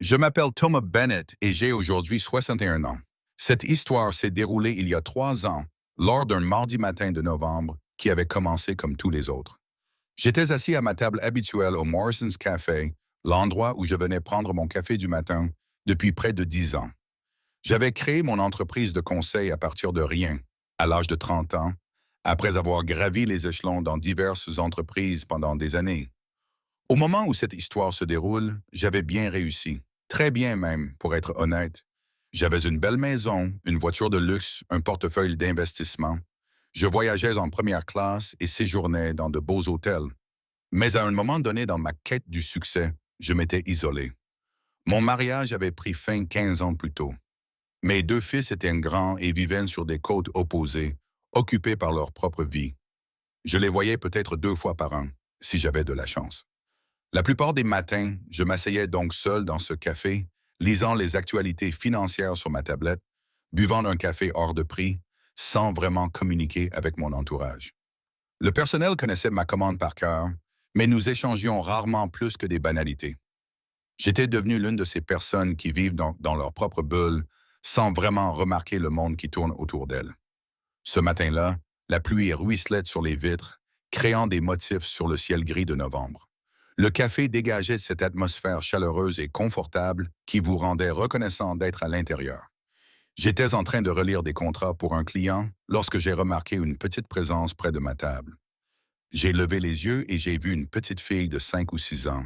Je m'appelle Thomas Bennett et j'ai aujourd'hui 61 ans. Cette histoire s'est déroulée il y a 3 ans, lors d'un mardi matin de novembre qui avait commencé comme tous les autres. J'étais assis à ma table habituelle au Morrison's Café, l'endroit où je venais prendre mon café du matin depuis près de 10 ans. J'avais créé mon entreprise de conseil à partir de rien, à l'âge de 30 ans, après avoir gravi les échelons dans diverses entreprises pendant des années. Au moment où cette histoire se déroule, j'avais bien réussi. Très bien même, pour être honnête. J'avais une belle maison, une voiture de luxe, un portefeuille d'investissement. Je voyageais en première classe et séjournais dans de beaux hôtels. Mais à un moment donné dans ma quête du succès, je m'étais isolé. Mon mariage avait pris fin 15 ans plus tôt. Mes 2 fils étaient grands et vivaient sur des côtes opposées, occupés par leur propre vie. Je les voyais peut-être 2 fois par an, si j'avais de la chance. La plupart des matins, je m'asseyais donc seul dans ce café, lisant les actualités financières sur ma tablette, buvant un café hors de prix, sans vraiment communiquer avec mon entourage. Le personnel connaissait ma commande par cœur, mais nous échangions rarement plus que des banalités. J'étais devenu l'une de ces personnes qui vivent dans leur propre bulle, sans vraiment remarquer le monde qui tourne autour d'elles. Ce matin-là, la pluie ruisselait sur les vitres, créant des motifs sur le ciel gris de novembre. Le café dégageait cette atmosphère chaleureuse et confortable qui vous rendait reconnaissant d'être à l'intérieur. J'étais en train de relire des contrats pour un client lorsque j'ai remarqué une petite présence près de ma table. J'ai levé les yeux et j'ai vu une petite fille de 5 ou 6 ans.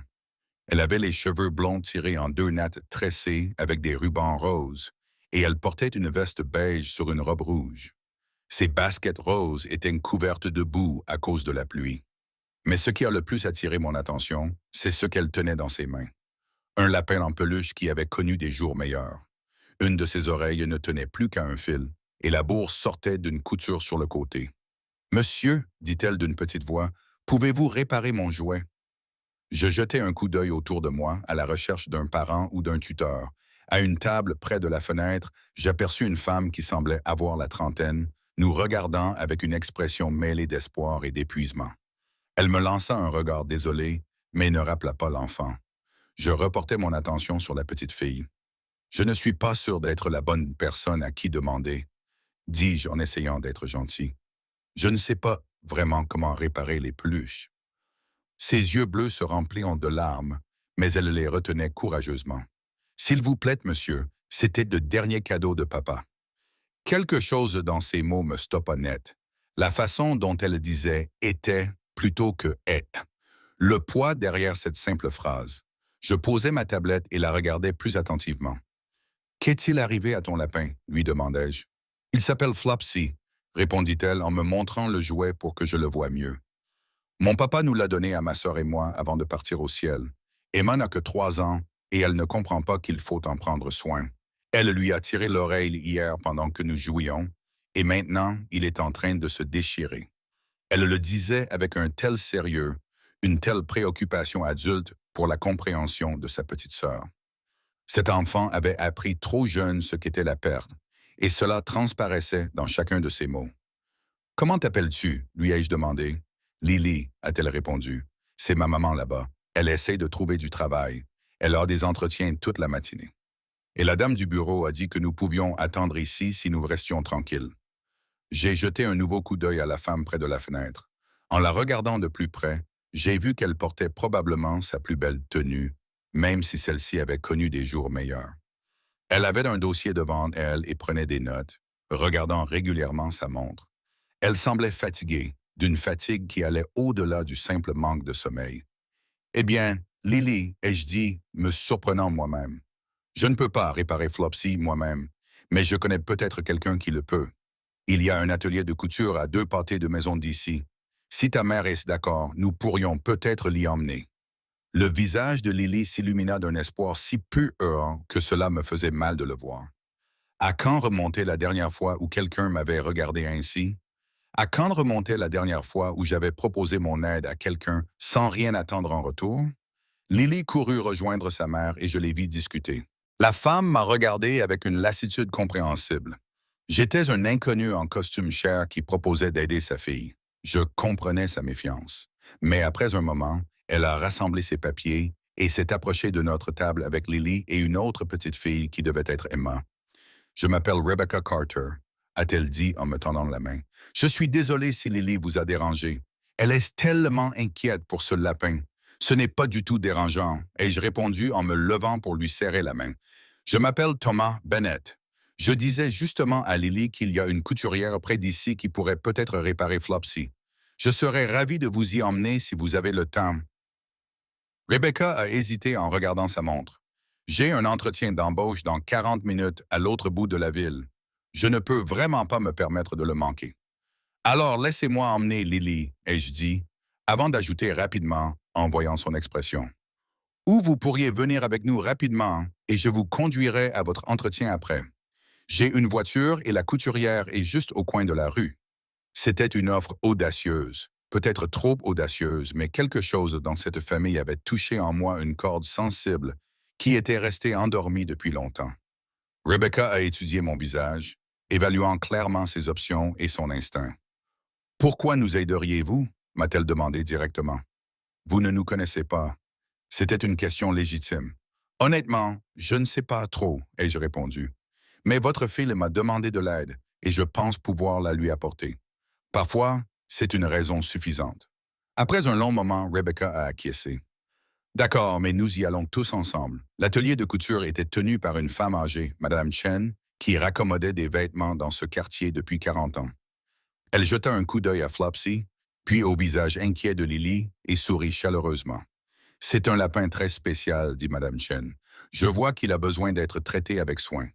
Elle avait les cheveux blonds tirés en 2 nattes tressées avec des rubans roses, et elle portait une veste beige sur une robe rouge. Ses baskets roses étaient couvertes de boue à cause de la pluie. Mais ce qui a le plus attiré mon attention, c'est ce qu'elle tenait dans ses mains. Un lapin en peluche qui avait connu des jours meilleurs. Une de ses oreilles ne tenait plus qu'à un fil, et la bourse sortait d'une couture sur le côté. Monsieur, dit-elle d'une petite voix, pouvez-vous réparer mon jouet? Je jetai un coup d'œil autour de moi à la recherche d'un parent ou d'un tuteur. À une table près de la fenêtre, j'aperçus une femme qui semblait avoir la trentaine, nous regardant avec une expression mêlée d'espoir et d'épuisement. Elle me lança un regard désolé, mais ne rappela pas l'enfant. Je reportai mon attention sur la petite fille. Je ne suis pas sûr d'être la bonne personne à qui demander, dis-je en essayant d'être gentil. Je ne sais pas vraiment comment réparer les peluches. Ses yeux bleus se remplirent de larmes, mais elle les retenait courageusement. S'il vous plaît, monsieur, c'était le dernier cadeau de papa. Quelque chose dans ces mots me stoppa net. La façon dont elle disait était plutôt que est. Le poids derrière cette simple phrase. Je posai ma tablette et la regardai plus attentivement. Qu'est-il arrivé à ton lapin? Lui demandai-je. Il s'appelle Flopsy, répondit-elle en me montrant le jouet pour que je le voie mieux. Mon papa nous l'a donné à ma sœur et moi avant de partir au ciel. Emma n'a que 3 ans et elle ne comprend pas qu'il faut en prendre soin. Elle lui a tiré l'oreille hier pendant que nous jouions et maintenant il est en train de se déchirer. Elle le disait avec un tel sérieux, une telle préoccupation adulte pour la compréhension de sa petite sœur. Cet enfant avait appris trop jeune ce qu'était la perte, et cela transparaissait dans chacun de ses mots. Comment t'appelles-tu? Lui ai-je demandé. Lily, a-t-elle répondu. C'est ma maman là-bas. Elle essaie de trouver du travail. Elle a des entretiens toute la matinée. Et la dame du bureau a dit que nous pouvions attendre ici si nous restions tranquilles. J'ai jeté un nouveau coup d'œil à la femme près de la fenêtre. En la regardant de plus près, j'ai vu qu'elle portait probablement sa plus belle tenue, même si celle-ci avait connu des jours meilleurs. Elle avait un dossier devant elle et prenait des notes, regardant régulièrement sa montre. Elle semblait fatiguée, d'une fatigue qui allait au-delà du simple manque de sommeil. Eh bien, Lily, ai-je dit, me surprenant moi-même. Je ne peux pas réparer Flopsy moi-même, mais je connais peut-être quelqu'un qui le peut. Il y a un atelier de couture à 2 pâtés de maison d'ici. Si ta mère est d'accord, nous pourrions peut-être l'y emmener. Le visage de Lily s'illumina d'un espoir si puant que cela me faisait mal de le voir. À quand remontait la dernière fois où quelqu'un m'avait regardé ainsi? À quand remontait la dernière fois où j'avais proposé mon aide à quelqu'un sans rien attendre en retour? Lily courut rejoindre sa mère et je les vis discuter. La femme m'a regardé avec une lassitude compréhensible. J'étais un inconnu en costume cher qui proposait d'aider sa fille. Je comprenais sa méfiance. Mais après un moment, elle a rassemblé ses papiers et s'est approchée de notre table avec Lily et une autre petite fille qui devait être Emma. Je m'appelle Rebecca Carter, a-t-elle dit en me tendant la main. Je suis désolée si Lily vous a dérangé. Elle est tellement inquiète pour ce lapin. Ce n'est pas du tout dérangeant, ai-je répondu en me levant pour lui serrer la main. Je m'appelle Thomas Bennett. Je disais justement à Lily qu'il y a une couturière près d'ici qui pourrait peut-être réparer Flopsy. Je serais ravi de vous y emmener si vous avez le temps. Rebecca a hésité en regardant sa montre. J'ai un entretien d'embauche dans 40 minutes à l'autre bout de la ville. Je ne peux vraiment pas me permettre de le manquer. Alors laissez-moi emmener Lily, ai-je dit, avant d'ajouter rapidement en voyant son expression. Ou vous pourriez venir avec nous rapidement et je vous conduirai à votre entretien après. J'ai une voiture et la couturière est juste au coin de la rue. C'était une offre audacieuse, peut-être trop audacieuse, mais quelque chose dans cette famille avait touché en moi une corde sensible qui était restée endormie depuis longtemps. Rebecca a étudié mon visage, évaluant clairement ses options et son instinct. « Pourquoi nous aideriez-vous » m'a-t-elle demandé directement. « Vous ne nous connaissez pas. » C'était une question légitime. « Honnêtement, je ne sais pas trop, » ai-je répondu. « Mais votre fille m'a demandé de l'aide et je pense pouvoir la lui apporter. Parfois, c'est une raison suffisante. » Après un long moment, Rebecca a acquiescé. « D'accord, mais nous y allons tous ensemble. » L'atelier de couture était tenu par une femme âgée, Madame Chen, qui raccommodait des vêtements dans ce quartier depuis 40 ans. Elle jeta un coup d'œil à Flopsy, puis au visage inquiet de Lily et sourit chaleureusement. « C'est un lapin très spécial, dit Madame Chen. Je vois qu'il a besoin d'être traité avec soin.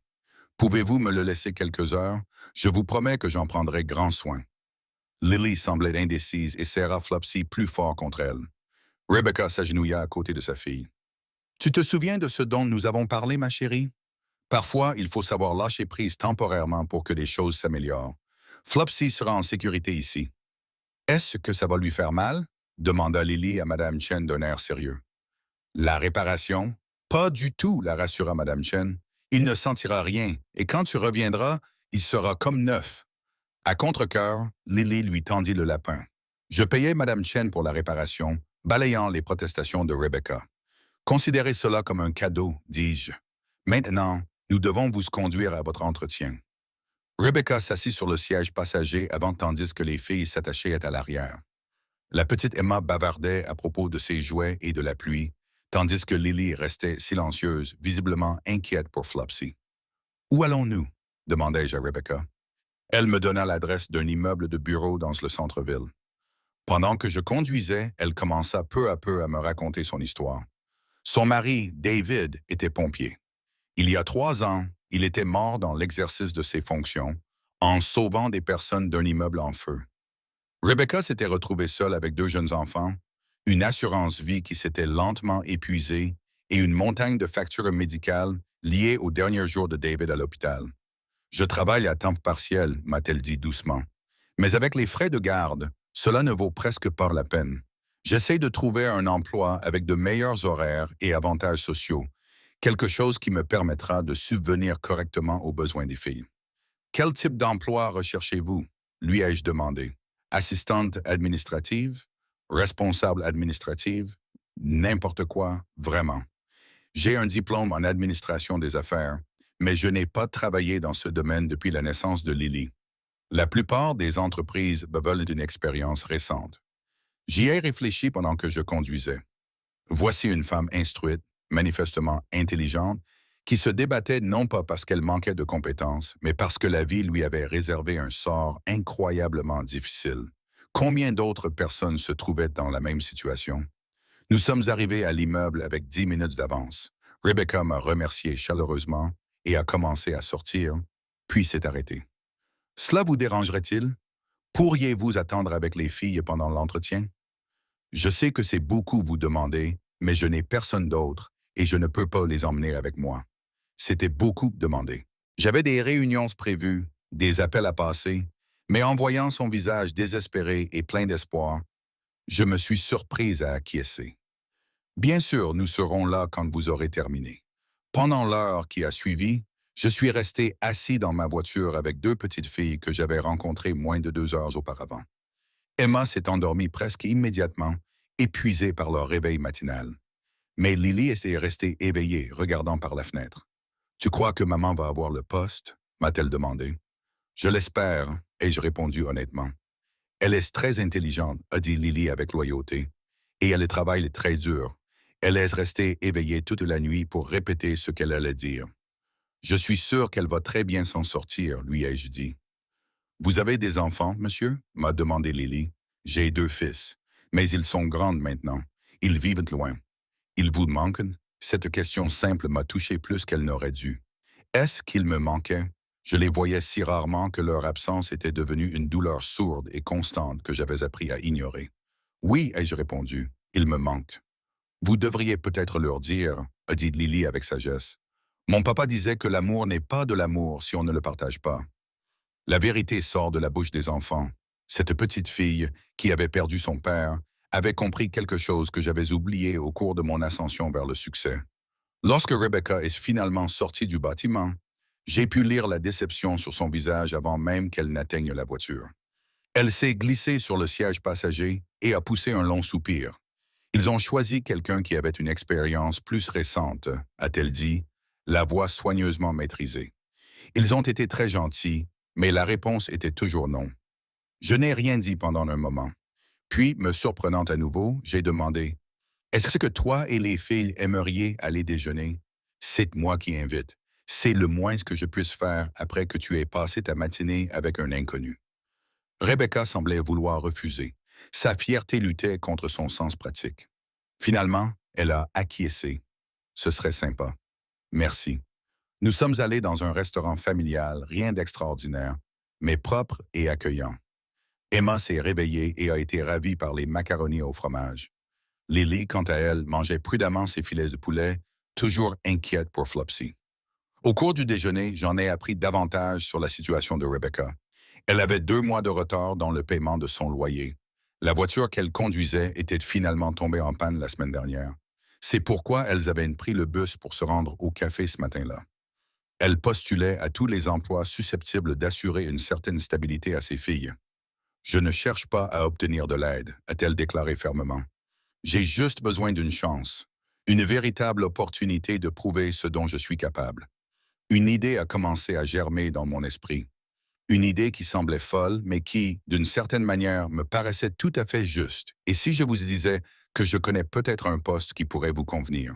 Pouvez-vous me le laisser quelques heures? Je vous promets que j'en prendrai grand soin. » Lily semblait indécise et serra Flopsy plus fort contre elle. Rebecca s'agenouilla à côté de sa fille. « Tu te souviens de ce dont nous avons parlé, ma chérie? Parfois, il faut savoir lâcher prise temporairement pour que les choses s'améliorent. Flopsy sera en sécurité ici. »« Est-ce que ça va lui faire mal? » demanda Lily à Madame Chen d'un air sérieux. « La réparation? »« Pas du tout, la rassura Madame Chen. Il ne sentira rien, et quand tu reviendras, il sera comme neuf. » À contre-cœur, Lily lui tendit le lapin. Je payai Madame Chen pour la réparation, balayant les protestations de Rebecca. « Considérez cela comme un cadeau, dis-je. Maintenant, nous devons vous conduire à votre entretien. » Rebecca s'assit sur le siège passager avant tandis que les filles s'attachaient à l'arrière. La petite Emma bavardait à propos de ses jouets et de la pluie, tandis que Lily restait silencieuse, visiblement inquiète pour Flopsy. « Où allons-nous? » demandai-je à Rebecca. Elle me donna l'adresse d'un immeuble de bureaux dans le centre-ville. Pendant que je conduisais, elle commença peu à peu à me raconter son histoire. Son mari, David, était pompier. Il y a 3 ans, il était mort dans l'exercice de ses fonctions, en sauvant des personnes d'un immeuble en feu. Rebecca s'était retrouvée seule avec 2 jeunes enfants, une assurance vie qui s'était lentement épuisée et une montagne de factures médicales liées aux derniers jours de David à l'hôpital. « Je travaille à temps partiel, m'a-t-elle dit doucement. Mais avec les frais de garde, cela ne vaut presque pas la peine. J'essaie de trouver un emploi avec de meilleurs horaires et avantages sociaux, quelque chose qui me permettra de subvenir correctement aux besoins des filles. »« Quel type d'emploi recherchez-vous? » lui ai-je demandé. « Assistante administrative? Responsable administrative? N'importe quoi, vraiment. J'ai un diplôme en administration des affaires, mais je n'ai pas travaillé dans ce domaine depuis la naissance de Lily. La plupart des entreprises veulent une expérience récente. J'y ai réfléchi pendant que je conduisais. Voici une femme instruite, manifestement intelligente, qui se débattait non pas parce qu'elle manquait de compétences, mais parce que la vie lui avait réservé un sort incroyablement difficile. Combien d'autres personnes se trouvaient dans la même situation? Nous sommes arrivés à l'immeuble avec 10 minutes d'avance. Rebecca m'a remercié chaleureusement et a commencé à sortir, puis s'est arrêtée. « Cela vous dérangerait-il? Pourriez-vous attendre avec les filles pendant l'entretien? Je sais que c'est beaucoup vous demander, mais je n'ai personne d'autre et je ne peux pas les emmener avec moi. » C'était beaucoup demandé. J'avais des réunions prévues, des appels à passer, mais en voyant son visage désespéré et plein d'espoir, je me suis surprise à acquiescer. « Bien sûr, nous serons là quand vous aurez terminé. » Pendant l'heure qui a suivi, je suis resté assis dans ma voiture avec 2 petites filles que j'avais rencontrées moins de 2 heures auparavant. Emma s'est endormie presque immédiatement, épuisée par leur réveil matinal. Mais Lily est restée éveillée, regardant par la fenêtre. Tu crois que maman va avoir le poste? M'a-t-elle demandé. Je l'espère, ai-je répondu honnêtement. Elle est très intelligente, a dit Lily avec loyauté, et elle travaille très dur. Elle est restée éveillée toute la nuit pour répéter ce qu'elle allait dire. Je suis sûr qu'elle va très bien s'en sortir, lui ai-je dit. Vous avez des enfants, monsieur? M'a demandé Lily. J'ai 2 fils, mais ils sont grands maintenant. Ils vivent loin. Ils vous manquent? Cette question simple m'a touché plus qu'elle n'aurait dû. Est-ce qu'ils me manquaient? Je les voyais si rarement que leur absence était devenue une douleur sourde et constante que j'avais appris à ignorer. Oui, ai-je répondu, ils me manquent. Vous devriez peut-être leur dire, a dit Lily avec sagesse. Mon papa disait que l'amour n'est pas de l'amour si on ne le partage pas. La vérité sort de la bouche des enfants. Cette petite fille, qui avait perdu son père, avait compris quelque chose que j'avais oublié au cours de mon ascension vers le succès. Lorsque Rebecca est finalement sortie du bâtiment, j'ai pu lire la déception sur son visage avant même qu'elle n'atteigne la voiture. Elle s'est glissée sur le siège passager et a poussé un long soupir. Ils ont choisi quelqu'un qui avait une expérience plus récente, a-t-elle dit, la voix soigneusement maîtrisée. Ils ont été très gentils, mais la réponse était toujours non. Je n'ai rien dit pendant un moment. Puis, me surprenant à nouveau, j'ai demandé « Est-ce que toi et les filles aimeriez aller déjeuner? C'est moi qui invite. C'est le moins que je puisse faire après que tu aies passé ta matinée avec un inconnu. » Rebecca semblait vouloir refuser. Sa fierté luttait contre son sens pratique. Finalement, elle a acquiescé. Ce serait sympa. Merci. Nous sommes allés dans un restaurant familial, rien d'extraordinaire, mais propre et accueillant. Emma s'est réveillée et a été ravie par les macaronis au fromage. Lily, quant à elle, mangeait prudemment ses filets de poulet, toujours inquiète pour Flopsy. Au cours du déjeuner, j'en ai appris davantage sur la situation de Rebecca. Elle avait 2 mois de retard dans le paiement de son loyer. La voiture qu'elle conduisait était finalement tombée en panne la semaine dernière. C'est pourquoi elles avaient pris le bus pour se rendre au café ce matin-là. Elle postulait à tous les emplois susceptibles d'assurer une certaine stabilité à ses filles. Je ne cherche pas à obtenir de l'aide, a-t-elle déclaré fermement. J'ai juste besoin d'une chance, une véritable opportunité de prouver ce dont je suis capable. Une idée a commencé à germer dans mon esprit. Une idée qui semblait folle, mais qui, d'une certaine manière, me paraissait tout à fait juste. Et si je vous disais que je connais peut-être un poste qui pourrait vous convenir?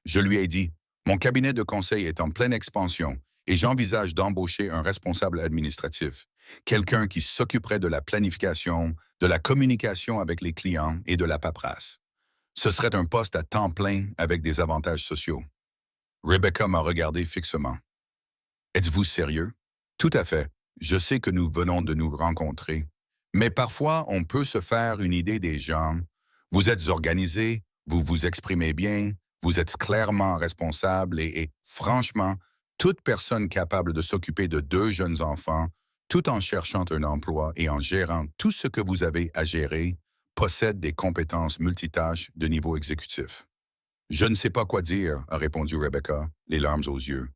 Je lui ai dit, mon cabinet de conseil est en pleine expansion et j'envisage d'embaucher un responsable administratif, quelqu'un qui s'occuperait de la planification, de la communication avec les clients et de la paperasse. Ce serait un poste à temps plein avec des avantages sociaux. Rebecca m'a regardé fixement. Êtes-vous sérieux? Tout à fait. Je sais que nous venons de nous rencontrer. Mais parfois, on peut se faire une idée des gens. Vous êtes organisé, vous vous exprimez bien, vous êtes clairement responsable et franchement, toute personne capable de s'occuper de 2 jeunes enfants, tout en cherchant un emploi et en gérant tout ce que vous avez à gérer, possède des compétences multitâches de niveau exécutif. Je ne sais pas quoi dire, a répondu Rebecca, les larmes aux yeux.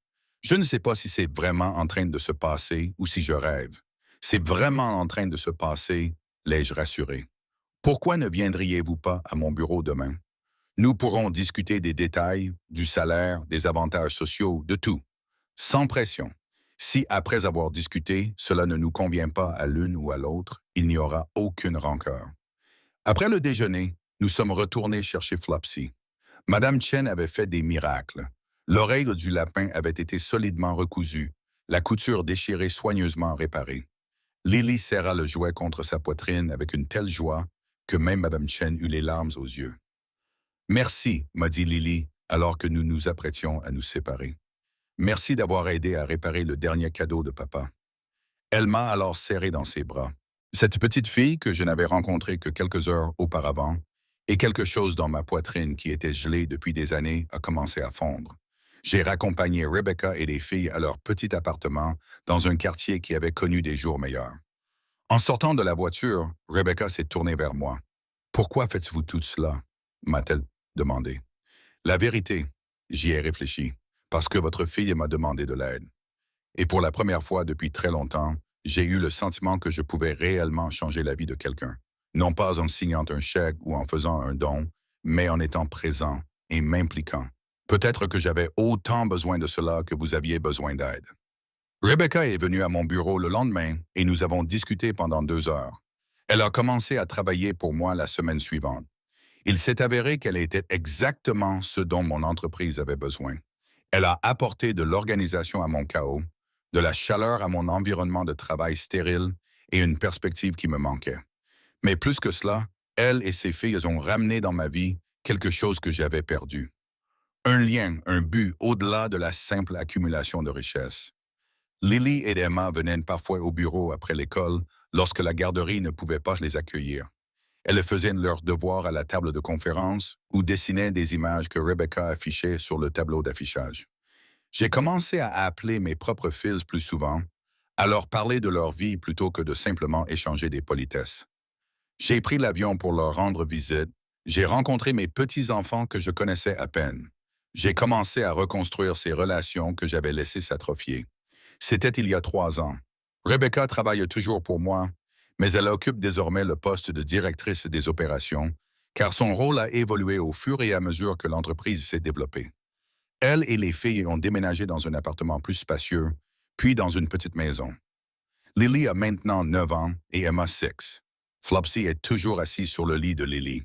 Je ne sais pas si c'est vraiment en train de se passer ou si je rêve. C'est vraiment en train de se passer, l'ai-je rassuré. Pourquoi ne viendriez-vous pas à mon bureau demain? Nous pourrons discuter des détails, du salaire, des avantages sociaux, de tout. Sans pression. Si, après avoir discuté, cela ne nous convient pas à l'une ou à l'autre, il n'y aura aucune rancœur. Après le déjeuner, nous sommes retournés chercher Flopsy. Madame Chen avait fait des miracles. L'oreille du lapin avait été solidement recousue, la couture déchirée soigneusement réparée. Lily serra le jouet contre sa poitrine avec une telle joie que même Madame Chen eut les larmes aux yeux. « Merci, m'a dit Lily, alors que nous nous apprêtions à nous séparer. Merci d'avoir aidé à réparer le dernier cadeau de papa. » Elle m'a alors serré dans ses bras. Cette petite fille que je n'avais rencontrée que quelques heures auparavant, et quelque chose dans ma poitrine qui était gelée depuis des années a commencé à fondre. J'ai raccompagné Rebecca et les filles à leur petit appartement dans un quartier qui avait connu des jours meilleurs. En sortant de la voiture, Rebecca s'est tournée vers moi. « Pourquoi faites-vous tout cela? » m'a-t-elle demandé. La vérité, j'y ai réfléchi, parce que votre fille m'a demandé de l'aide. Et pour la première fois depuis très longtemps, j'ai eu le sentiment que je pouvais réellement changer la vie de quelqu'un. Non pas en signant un chèque ou en faisant un don, mais en étant présent et m'impliquant. Peut-être que j'avais autant besoin de cela que vous aviez besoin d'aide. Rebecca est venue à mon bureau le lendemain et nous avons discuté pendant 2 heures. Elle a commencé à travailler pour moi la semaine suivante. Il s'est avéré qu'elle était exactement ce dont mon entreprise avait besoin. Elle a apporté de l'organisation à mon chaos, de la chaleur à mon environnement de travail stérile et une perspective qui me manquait. Mais plus que cela, elle et ses filles ont ramené dans ma vie quelque chose que j'avais perdu. Un lien, un but au-delà de la simple accumulation de richesses. Lily et Emma venaient parfois au bureau après l'école lorsque la garderie ne pouvait pas les accueillir. Elles faisaient leurs devoirs à la table de conférence ou dessinaient des images que Rebecca affichait sur le tableau d'affichage. J'ai commencé à appeler mes propres fils plus souvent, à leur parler de leur vie plutôt que de simplement échanger des politesses. J'ai pris l'avion pour leur rendre visite. J'ai rencontré mes petits-enfants que je connaissais à peine. J'ai commencé à reconstruire ces relations que j'avais laissées s'atrophier. C'était il y a 3 ans. Rebecca travaille toujours pour moi, mais elle occupe désormais le poste de directrice des opérations, car son rôle a évolué au fur et à mesure que l'entreprise s'est développée. Elle et les filles ont déménagé dans un appartement plus spacieux, puis dans une petite maison. Lily a maintenant 9 ans et Emma 6. Flopsy est toujours assis sur le lit de Lily.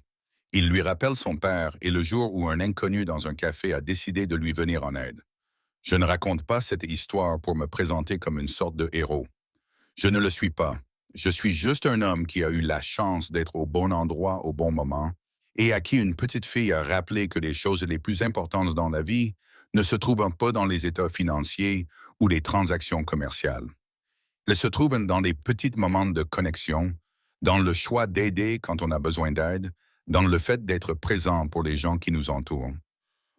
Il lui rappelle son père et le jour où un inconnu dans un café a décidé de lui venir en aide. Je ne raconte pas cette histoire pour me présenter comme une sorte de héros. Je ne le suis pas. Je suis juste un homme qui a eu la chance d'être au bon endroit au bon moment et à qui une petite fille a rappelé que les choses les plus importantes dans la vie ne se trouvent pas dans les états financiers ou les transactions commerciales. Elles se trouvent dans les petits moments de connexion, dans le choix d'aider quand on a besoin d'aide, dans le fait d'être présent pour les gens qui nous entourent.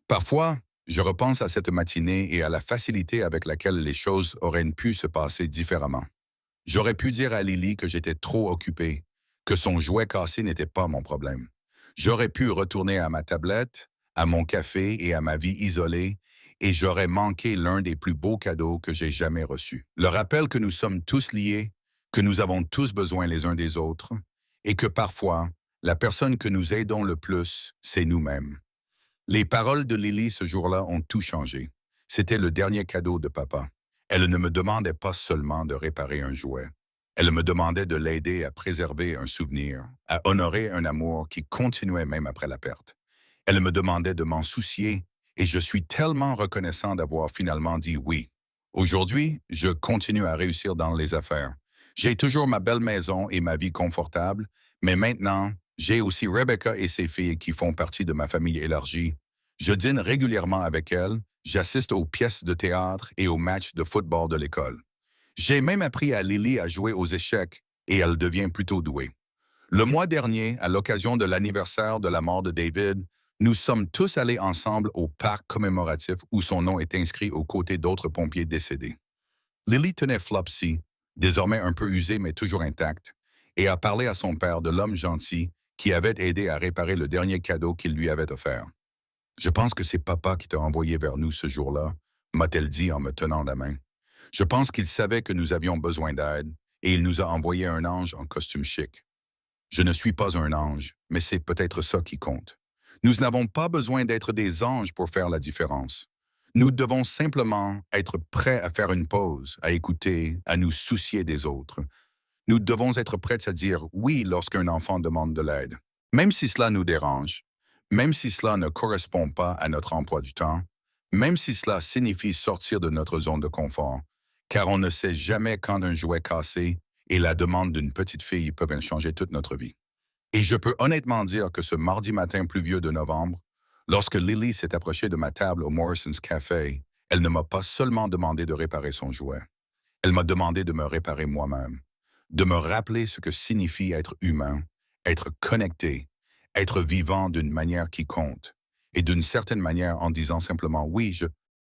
Parfois, je repense à cette matinée et à la facilité avec laquelle les choses auraient pu se passer différemment. J'aurais pu dire à Lily que j'étais trop occupé, que son jouet cassé n'était pas mon problème. J'aurais pu retourner à ma tablette, à mon café et à ma vie isolée, et j'aurais manqué l'un des plus beaux cadeaux que j'ai jamais reçus. Le rappel que nous sommes tous liés, que nous avons tous besoin les uns des autres, et que parfois, la personne que nous aidons le plus, c'est nous-mêmes. Les paroles de Lily ce jour-là ont tout changé. C'était le dernier cadeau de papa. Elle ne me demandait pas seulement de réparer un jouet. Elle me demandait de l'aider à préserver un souvenir, à honorer un amour qui continuait même après la perte. Elle me demandait de m'en soucier et je suis tellement reconnaissant d'avoir finalement dit oui. Aujourd'hui, je continue à réussir dans les affaires. J'ai toujours ma belle maison et ma vie confortable, mais maintenant, j'ai aussi Rebecca et ses filles qui font partie de ma famille élargie. Je dîne régulièrement avec elles, j'assiste aux pièces de théâtre et aux matchs de football de l'école. J'ai même appris à Lily à jouer aux échecs et elle devient plutôt douée. Le mois dernier, à l'occasion de l'anniversaire de la mort de David, nous sommes tous allés ensemble au parc commémoratif où son nom est inscrit aux côtés d'autres pompiers décédés. Lily tenait Flopsy, désormais un peu usée mais toujours intacte, et a parlé à son père de l'homme gentil qui avait aidé à réparer le dernier cadeau qu'il lui avait offert. Je pense que c'est papa qui t'a envoyé vers nous ce jour-là, m'a-t-elle dit en me tenant la main. Je pense qu'il savait que nous avions besoin d'aide et il nous a envoyé un ange en costume chic. Je ne suis pas un ange, mais c'est peut-être ça qui compte. Nous n'avons pas besoin d'être des anges pour faire la différence. Nous devons simplement être prêts à faire une pause, à écouter, à nous soucier des autres. Nous devons être prêts à dire oui lorsqu'un enfant demande de l'aide, même si cela nous dérange, même si cela ne correspond pas à notre emploi du temps, même si cela signifie sortir de notre zone de confort, car on ne sait jamais quand un jouet cassé et la demande d'une petite fille peuvent changer toute notre vie. Et je peux honnêtement dire que ce mardi matin pluvieux de novembre, lorsque Lily s'est approchée de ma table au Morrison's Café, elle ne m'a pas seulement demandé de réparer son jouet. Elle m'a demandé de me réparer moi-même, de me rappeler ce que signifie être humain, être connecté, être vivant d'une manière qui compte, et d'une certaine manière en disant simplement « oui,